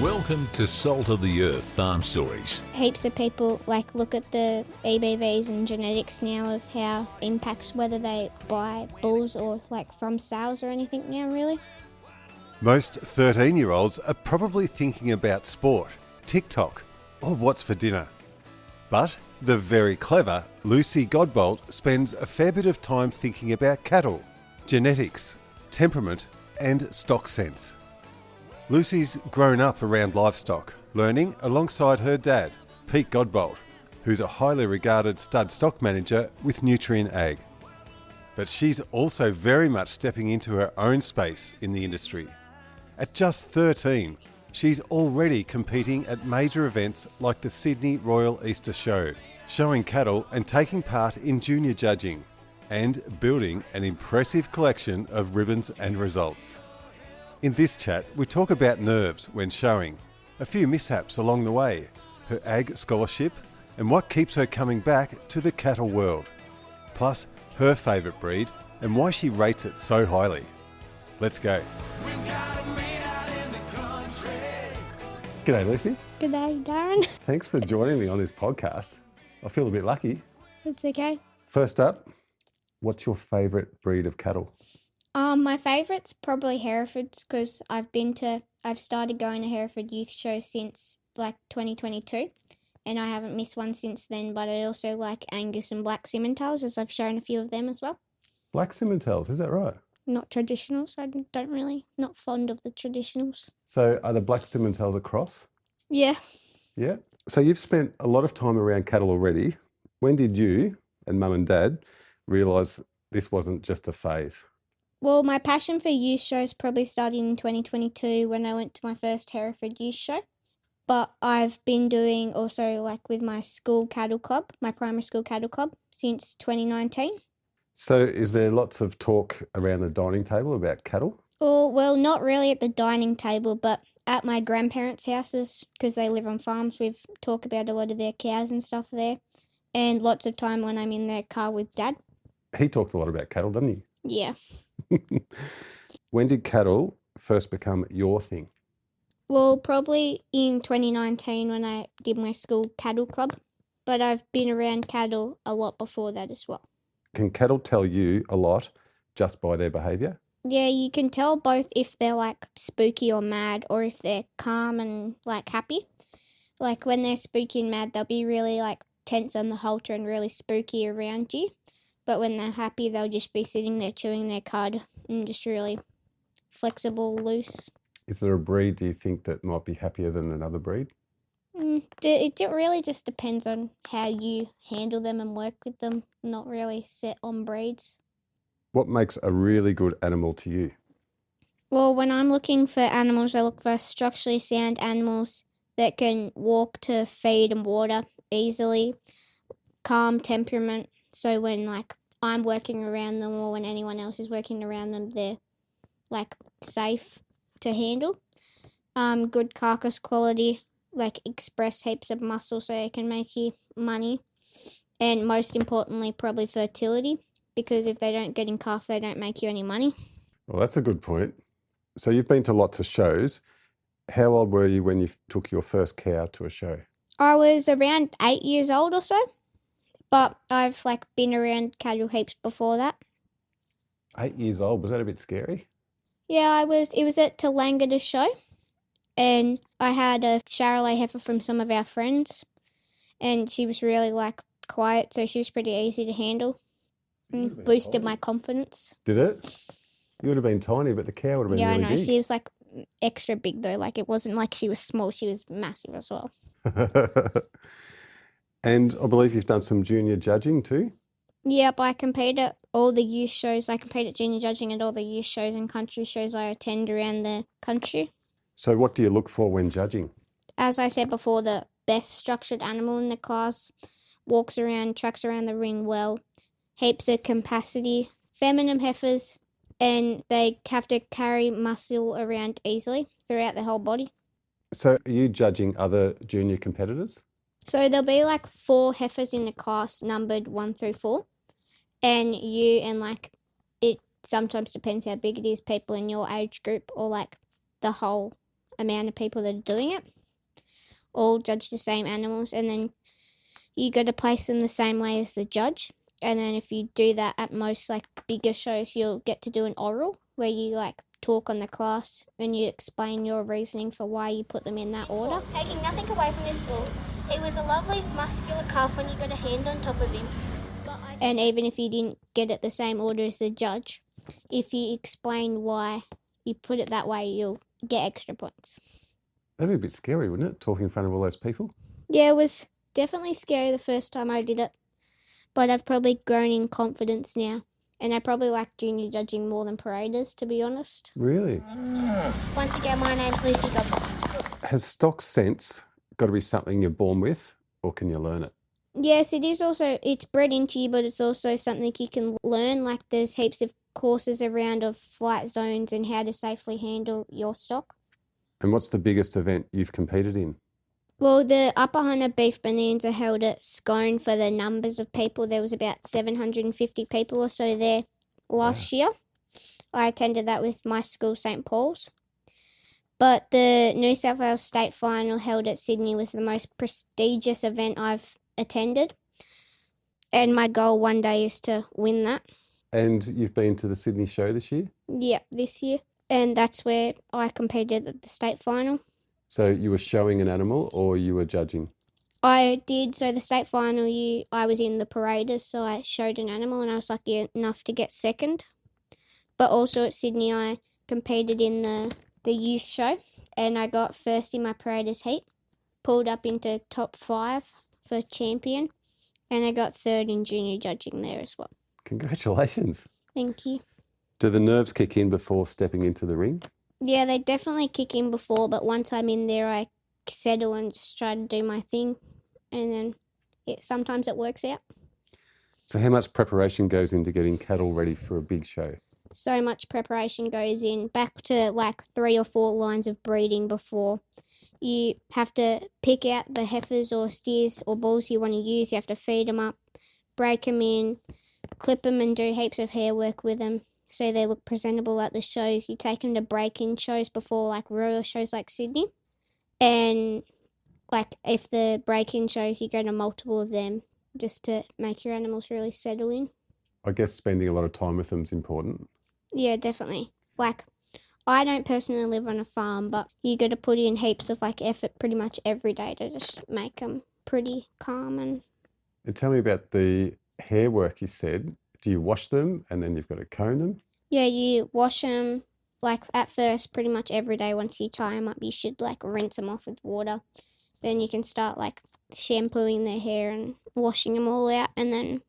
Welcome to Salt of the Earth Farm Stories. Heaps of people look at the EBVs and genetics now of how it impacts whether they buy bulls or from sales or anything now really. Most 13-year-olds are probably thinking about sport, TikTok, or what's for dinner. But the very clever Lucy Godbolt spends a fair bit of time thinking about cattle, genetics, temperament, and stock sense. Lucy's grown up around livestock, learning alongside her dad, Pete Godbolt, who's a highly regarded stud stock manager with Nutrien Ag. But she's also very much stepping into her own space in the industry. At just 13, she's already competing at major events like the Sydney Royal Easter Show, showing cattle and taking part in junior judging, and building an impressive collection of ribbons and results. In this chat, we talk about nerves when showing, a few mishaps along the way, her ag scholarship, and what keeps her coming back to the cattle world. Plus, her favourite breed and why she rates it so highly. Let's go. G'day, Lucy. G'day, Darren. Thanks for joining me on this podcast. I feel a bit lucky. That's okay. First up, what's your favourite breed of cattle? My favourite's probably Herefords because I've started going to Hereford youth shows since 2022 and I haven't missed one since then, but I also like Angus and Black Simmentals as I've shown a few of them as well. Black Simmentals, is that right? Not traditionals, not fond of the traditionals. So are the Black Simmentals a cross? Yeah. Yeah. So you've spent a lot of time around cattle already. When did you and Mum and Dad realise this wasn't just a phase? Well, my passion for youth shows probably started in 2022 when I went to my first Hereford youth show. But I've been doing also with my school cattle club, my primary school cattle club, since 2019. So is there lots of talk around the dining table about cattle? Well, not really at the dining table, but at my grandparents' houses, because they live on farms, we've talked about a lot of their cows and stuff there. And lots of time when I'm in their car with Dad. He talked a lot about cattle, doesn't he? Yeah. When did cattle first become your thing? Well, probably in 2019 when I did my school cattle club, but I've been around cattle a lot before that as well. Can cattle tell you a lot just by their behaviour? Yeah, you can tell both if they're spooky or mad or if they're calm and happy. When they're spooky and mad, they'll be really tense on the halter and really spooky around you. But when they're happy, they'll just be sitting there chewing their cud and just really flexible, loose. Is there a breed, do you think, that might be happier than another breed? It really just depends on how you handle them and work with them, not really set on breeds. What makes a really good animal to you? Well, when I'm looking for animals, I look for structurally sound animals that can walk to feed and water easily, calm temperament. So when I'm working around them or when anyone else is working around them, they're safe to handle. Good carcass quality, express heaps of muscle so it can make you money. And most importantly, probably fertility, because if they don't get in calf, they don't make you any money. Well, that's a good point. So you've been to lots of shows. How old were you when you took your first cow to a show? I was around 8 years old or so. But I've been around cattle heaps before that. 8 years old, was that a bit scary? Yeah, it was at Tallangata show, and I had a Charolais heifer from some of our friends, and she was really quiet, so she was pretty easy to handle and boosted my confidence. Did it? You would have been tiny, but the cow would have been really big. Yeah, I know. She was extra big though. It wasn't like she was small, she was massive as well. And I believe you've done some junior judging too? Yep, I compete at all the youth shows. I compete at junior judging at all the youth shows and country shows I attend around the country. So what do you look for when judging? As I said before, the best structured animal in the class, walks around, tracks around the ring well, heaps of capacity, feminine heifers, and they have to carry muscle around easily throughout the whole body. So are you judging other junior competitors? So there'll be 4 heifers in the class numbered 1 through 4. And you and it sometimes depends how big it is, people in your age group or the whole amount of people that are doing it, all judge the same animals, and then you got to place them the same way as the judge. And then if you do that at most like bigger shows, you'll get to do an oral where you like talk on the class and you explain your reasoning for why you put them in that order. Taking nothing away from this bull, he was a lovely muscular calf when you got a hand on top of him. And even if you didn't get it the same order as the judge, if you explain why you put it that way, you'll get extra points. That'd be a bit scary, wouldn't it? Talking in front of all those people. Yeah, it was definitely scary the first time I did it, but I've probably grown in confidence now, and I probably like junior judging more than paraders, to be honest. Really? Once again, my name's Lucy Godbolt. Has stock sense got to be something you're born with, or can you learn it? Yes, it is also, it's bred into you, but it's also something you can learn. Like there's heaps of courses around of flight zones and how to safely handle your stock. And what's the biggest event you've competed in? Well, the Upper Hunter Beef Bonanza held at Scone for the numbers of people. There was about 750 people or so there last year. I attended that with my school, St. Paul's. But the New South Wales State Final held at Sydney was the most prestigious event I've attended. And my goal one day is to win that. And you've been to the Sydney show this year? Yep, this year. And that's where I competed at the state final. So you were showing an animal or you were judging? I did. So the state final, I was in the paraders, so I showed an animal and I was lucky enough to get second. But also at Sydney, I competed in the youth show and I got first in my paraders heat, pulled up into top 5 for champion, and I got third in junior judging there as well. Congratulations. Thank you. Do the nerves kick in before stepping into the ring? Yeah, they definitely kick in before, but once I'm in there, I settle and just try to do my thing, and then sometimes it works out. So how much preparation goes into getting cattle ready for a big show? So much preparation goes in, back to like 3 or 4 lines of breeding before. You have to pick out the heifers or steers or bulls you want to use. You have to feed them up, break them in, clip them and do heaps of hair work with them so they look presentable at the shows. You take them to break-in shows before like royal shows like Sydney. And like if the break-in shows, you go to multiple of them just to make your animals really settle in. I guess spending a lot of time with them is important. Yeah, definitely. Like, I don't personally live on a farm, but you got to put in heaps of like effort pretty much every day to just make them pretty calm. And tell me about the hair work you said. Do you wash them and then you've got to comb them? Yeah, you wash them like at first pretty much every day. Once you tie them up, you should like rinse them off with water. Then you can start like shampooing their hair and washing them all out. And then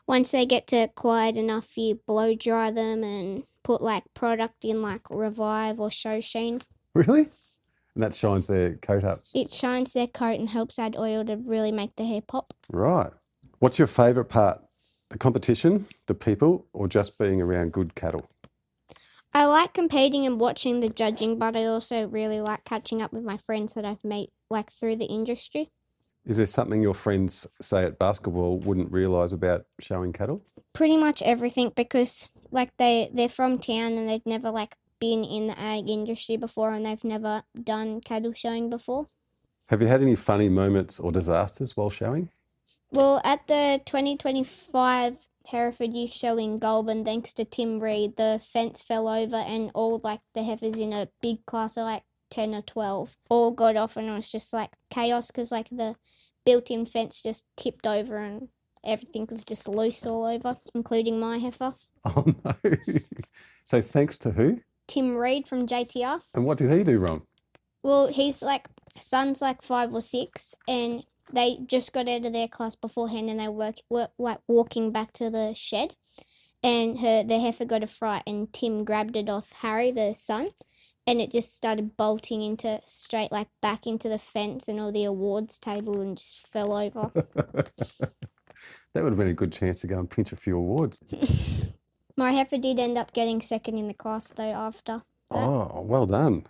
once they get to quiet enough, you blow dry them and put like product in like Revive or Show Sheen. Really? And that shines their coat up? It shines their coat and helps add oil to really make the hair pop. Right. What's your favourite part? The competition, the people, or just being around good cattle? I like competing and watching the judging, but I also really like catching up with my friends that I've met like through the industry. Is there something your friends say at basketball wouldn't realise about showing cattle? Pretty much everything, because like they're from town and they've never like been in the ag industry before and they've never done cattle showing before. Have you had any funny moments or disasters while showing? Well, at the 2025 Hereford Youth Show in Goulburn, thanks to Tim Reed, the fence fell over and all like the heifers in a big class of like 10 or 12 all got off, and it was just like chaos because like the built-in fence just tipped over and everything was just loose all over, including my heifer. Oh no. So thanks to who? Tim Reed from JTR. And what did he do wrong? Well, his like son's like 5 or 6 and they just got out of their class beforehand and they were like walking back to the shed, and the heifer got a fright and Tim grabbed it off Harry, the son, and it just started bolting into straight like back into the fence and all the awards table and just fell over. That would have been a good chance to go and pinch a few awards. My heifer did end up getting second in the class though after that. Oh, well done.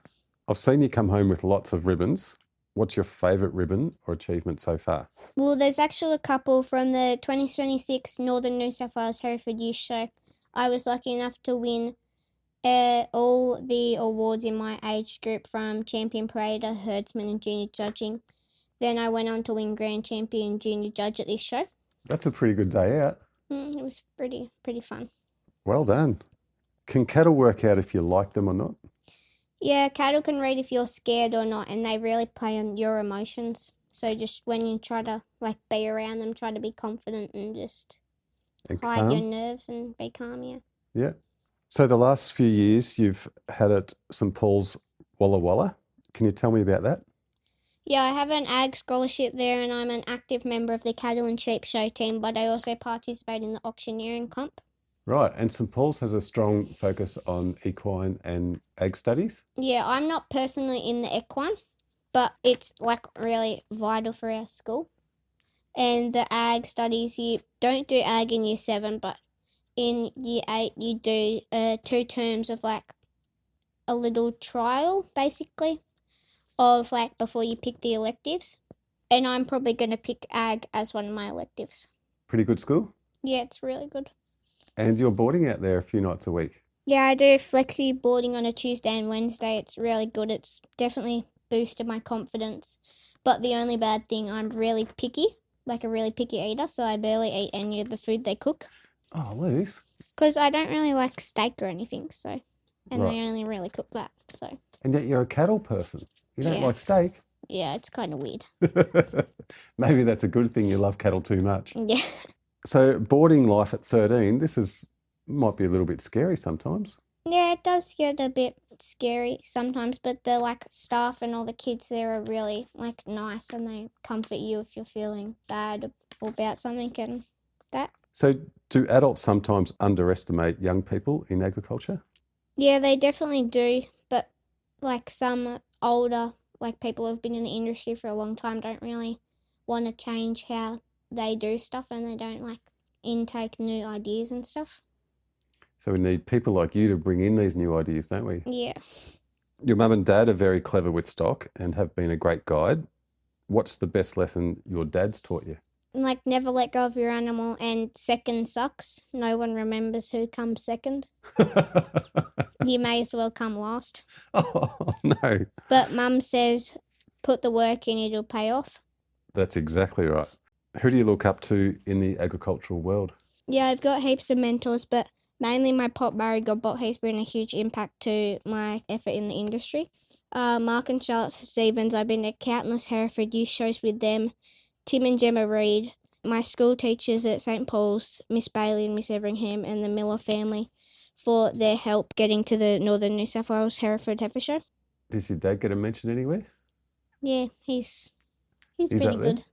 I've seen you come home with lots of ribbons. What's your favourite ribbon or achievement so far? Well, there's actually a couple from the 2026 Northern New South Wales Hereford Youth Show. I was lucky enough to win All the awards in my age group, from champion parader, herdsman, and junior judging. Then I went on to win grand champion junior judge at this show. That's a pretty good day out. It was pretty fun. Well done. Can cattle work out if you like them or not? Yeah, cattle can read if you're scared or not, and they really play on your emotions. So just when you try to be around them, try to be confident and just hide your nerves and be calm. Yeah. Yeah. So the last few years you've had at St Paul's Walla Walla. Can you tell me about that? Yeah, I have an ag scholarship there, and I'm an active member of the cattle and sheep show team, but I also participate in the auctioneering comp. Right, and St Paul's has a strong focus on equine and ag studies? Yeah, I'm not personally in the equine, but it's really vital for our school. And the ag studies, you don't do ag in year 7, but in year 8 you do 2 terms of a little trial, basically, of before you pick the electives. And I'm probably going to pick ag as one of my electives. Pretty good school? Yeah, it's really good. And you're boarding out there a few nights a week? Yeah, I do flexi boarding on a Tuesday and Wednesday. It's really good. It's definitely boosted my confidence. But the only bad thing, I'm really picky, a really picky eater, so I barely eat any of the food they cook. Oh, Luce. Because I don't really like steak or anything, so... And Right. they only really cook that, so... And yet you're a cattle person. You don't Yeah. like steak. Yeah, it's kind of weird. Maybe that's a good thing, you love cattle too much. Yeah. So boarding life at 13, might be a little bit scary sometimes. Yeah, it does get a bit scary sometimes, but the staff and all the kids there are really nice, and they comfort you if you're feeling bad about something and that. So do adults sometimes underestimate young people in agriculture? Yeah, they definitely do, but some older people who've been in the industry for a long time don't really want to change how they do stuff, and they don't intake new ideas and stuff. So we need people like you to bring in these new ideas, don't we? Yeah. Your mum and dad are very clever with stock and have been a great guide. What's the best lesson your dad's taught you? Never let go of your animal, and second sucks. No one remembers who comes second. You may as well come last. Oh, no. But Mum says, put the work in, it'll pay off. That's exactly right. Who do you look up to in the agricultural world? Yeah, I've got heaps of mentors, but mainly my pop Barry Godbolt. He's been a huge impact to my effort in the industry. Mark and Charlotte Stevens, I've been to countless Hereford youth shows with them. Tim and Gemma Reed, my school teachers at St Paul's, Miss Bailey and Miss Everingham, and the Miller family for their help getting to the Northern New South Wales Hereford Heifer Show. Does your dad get a mention anywhere? Yeah, he's pretty up good.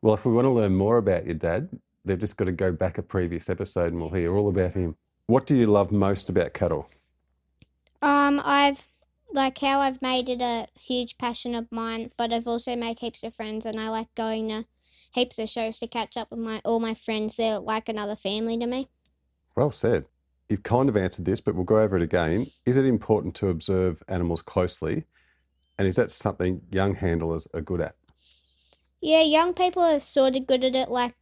Well, if we want to learn more about your dad, they've just got to go back a previous episode and we'll hear all about him. What do you love most about cattle? I've how I've made it a huge passion of mine, but I've also made heaps of friends, and I like going to heaps of shows to catch up with all my friends. They're like another family to me. Well said. You've kind of answered this, but we'll go over it again. Is it important to observe animals closely? And is that something young handlers are good at? Yeah, young people are sort of good at it.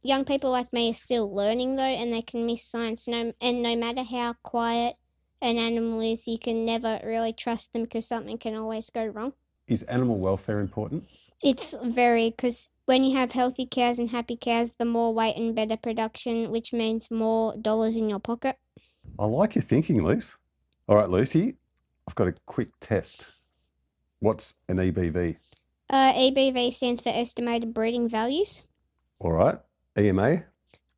Young people like me are still learning, though, and they can miss signs. And no matter how quiet an animal is, you can never really trust them because something can always go wrong. Is animal welfare important? It's very, because when you have healthy cows and happy cows, the more weight and better production, which means more dollars in your pocket. I like your thinking, Luce. All right, Lucy, I've got a quick test. What's an EBV? EBV stands for estimated breeding values. All right. EMA?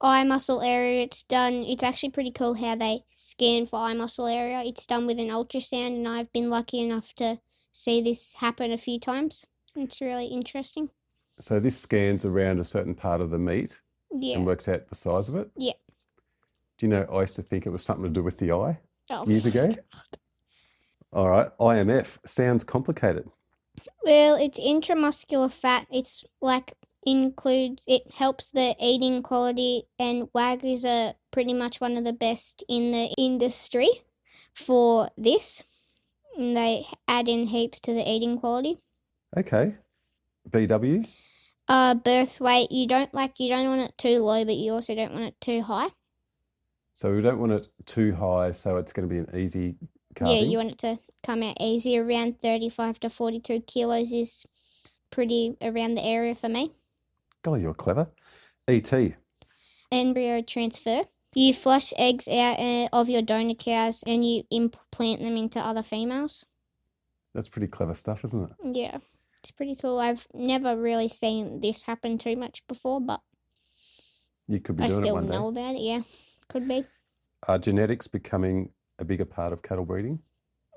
Eye muscle area, it's actually pretty cool how they scan for eye muscle area. It's done with an ultrasound, and I've been lucky enough to see this happen a few times. It's really interesting. So this scans around a certain part of the meat and works out the size of it? Yeah. Do you know, I used to think it was something to do with the eye Oh, years ago. God. All right. IMF sounds complicated. Well, it's intramuscular fat. It's it helps the eating quality, and Wagyus are pretty much one of the best in the industry for this. And they add in heaps to the eating quality. Okay. BW? Birth weight, you don't want it too low, but you also don't want it too high. So we don't want it too high, so it's going to be an easy Yeah, calving. you want it to come out easy. Around 35 to 42 kilos is pretty around the area for me. Golly, you're clever. ET. Embryo transfer. You flush eggs out of your donor cows and you implant them into other females. That's pretty clever stuff, isn't it? Yeah, it's pretty cool. I've never really seen this happen too much before, but You could be I doing it still one day. know about it. Yeah, could be. Are genetics becoming a bigger part of cattle breeding?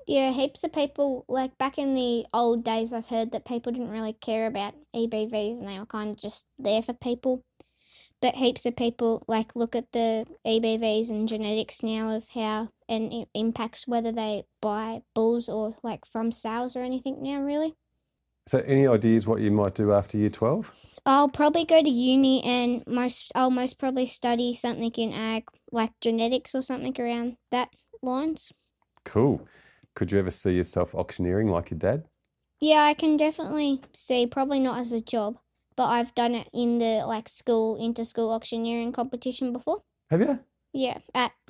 Yeah, heaps of people, like back in the old days, I've heard that people didn't really care about EBVs and they were kind of just there for people. But heaps of people like look at the EBVs and genetics now of how and it impacts whether they buy bulls or like from sows or anything now, really. So any ideas what you might do after year 12? I'll probably go to uni and I'll most probably study something in ag, like genetics or something around that lines. Cool. Could you ever see yourself auctioneering like your dad? Yeah, I can definitely see, probably not as a job, but I've done it in the like school inter-school auctioneering competition before. Have you? Yeah,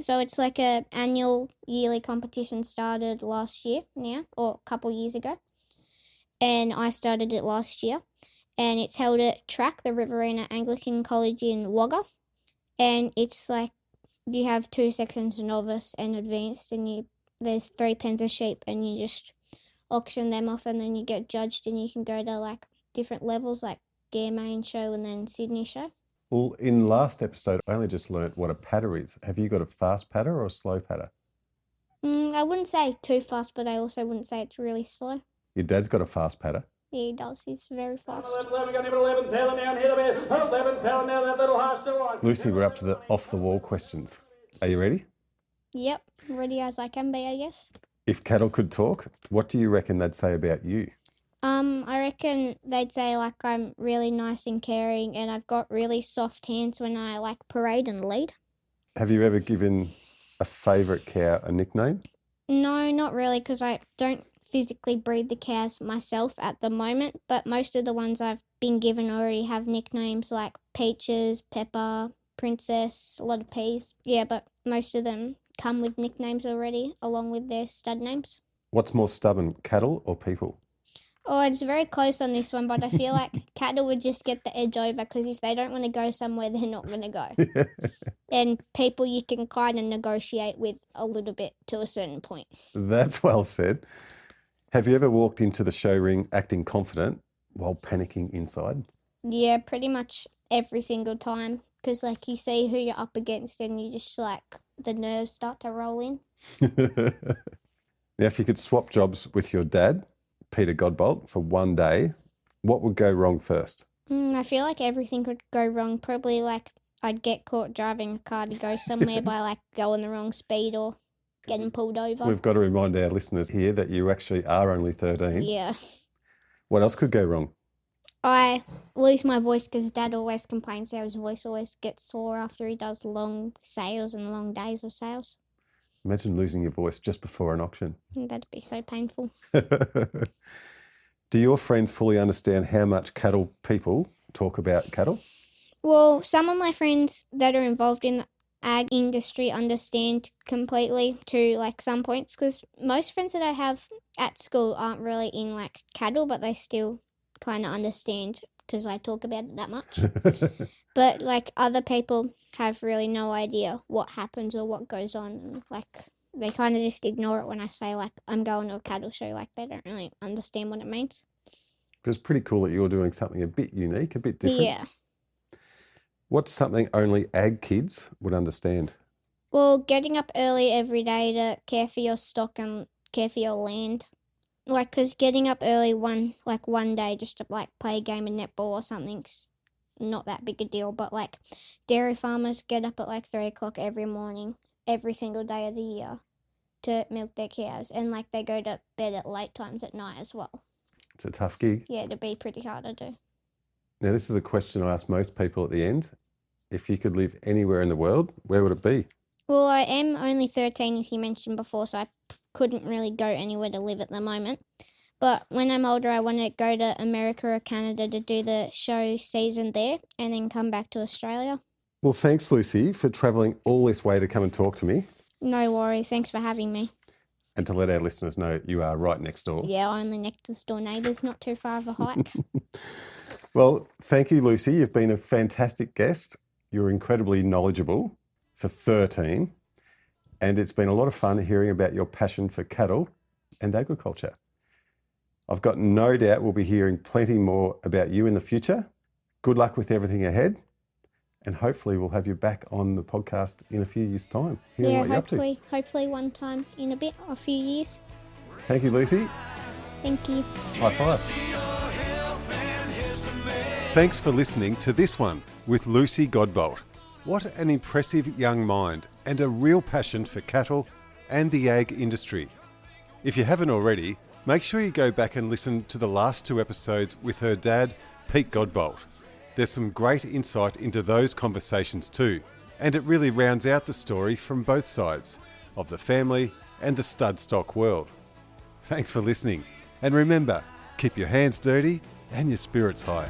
so it's like a annual yearly competition started last year now, or a couple years ago, and I started it last year, and it's held at Track, the Riverina Anglican College in Wagga, and it's like you have two sections, novice and advanced, and there's 3 pens of sheep, and you just auction them off, and then you get judged, and you can go to like different levels, like Gare Main Show and then Sydney Show. Well, in last episode, I only just learnt what a padder is. Have you got a fast padder or a slow padder? I wouldn't say too fast, but I also wouldn't say it's really slow. Your dad's got a fast padder. Yeah, he does. He's very fast. Lucy, we're up to the off-the-wall questions. Are you ready? Yep, ready as I can be, I guess. If cattle could talk, what do you reckon they'd say about you? I reckon they'd say like I'm really nice and caring and I've got really soft hands when I like parade and lead. Have you ever given a favourite cow a nickname? No, not really, because I don't physically breed the cows myself at the moment, but most of the ones I've been given already have nicknames like Peaches, Pepper, Princess, a lot of P's. Yeah, but most of them come with nicknames already, along with their stud names. What's more stubborn, cattle or people? Oh, it's very close on this one, but I feel like cattle would just get the edge over because if they don't want to go somewhere, they're not going to go. And people you can kind of negotiate with a little bit to a certain point. That's well said. Have you ever walked into the show ring acting confident while panicking inside? Yeah, pretty much every single time because like you see who you're up against and you just like the nerves start to roll in. Now, if you could swap jobs with your dad, Peter Godbolt, for one day, what would go wrong first? I feel like everything could go wrong. Probably like I'd get caught driving a car to go somewhere by like going the wrong speed or getting pulled over. We've got to remind our listeners here that you actually are only 13. Yeah. What else could go wrong? I lose my voice because Dad always complains how his voice always gets sore after he does long sales and long days of sales. Imagine losing your voice just before an auction. That'd be so painful. Do your friends fully understand how much cattle people talk about cattle? Well, some of my friends that are involved in the ag industry understand completely to like some points because most friends that I have at school aren't really in like cattle, but they still kind of understand because I talk about it that much. But like other people have really no idea what happens or what goes on. And, like they kind of just ignore it when I say like I'm going to a cattle show. Like they don't really understand what it means. But it's pretty cool that you're doing something a bit unique, a bit different. Yeah. What's something only ag kids would understand? Well, getting up early every day to care for your stock and care for your land. Like, because getting up early one day just to, like, play a game of netball or something's not that big a deal. But, like, dairy farmers get up at, like, 3 o'clock every morning, every single day of the year to milk their cows. And, like, they go to bed at late times at night as well. It's a tough gig. Yeah, it'd be pretty hard to do. Now, this is a question I ask most people at the end. If you could live anywhere in the world, where would it be? Well, I am only 13, as you mentioned before, so I couldn't really go anywhere to live at the moment. But when I'm older, I want to go to America or Canada to do the show season there and then come back to Australia. Well, thanks, Lucy, for travelling all this way to come and talk to me No worries. Thanks for having me. and to let our listeners know you are right next door. Yeah, only next door neighbours, not too far of a hike. Well, thank you, Lucy. You've been a fantastic guest. You're incredibly knowledgeable for 13, and it's been a lot of fun hearing about your passion for cattle and agriculture. I've got no doubt we'll be hearing plenty more about you in the future. Good luck with everything ahead, and hopefully we'll have you back on the podcast in a few years' time. Hearing Yeah, what you're up to. hopefully one time in a few years. Thank you, Lucy. Thank you. High five. Thanks for listening to this one with Lucy Godbolt. What an impressive young mind and a real passion for cattle and the ag industry. If you haven't already, make sure you go back and listen to the last 2 episodes with her dad, Pete Godbolt. There's some great insight into those conversations too, and it really rounds out the story from both sides of the family and the stud stock world. Thanks for listening, and remember, keep your hands dirty and your spirits high.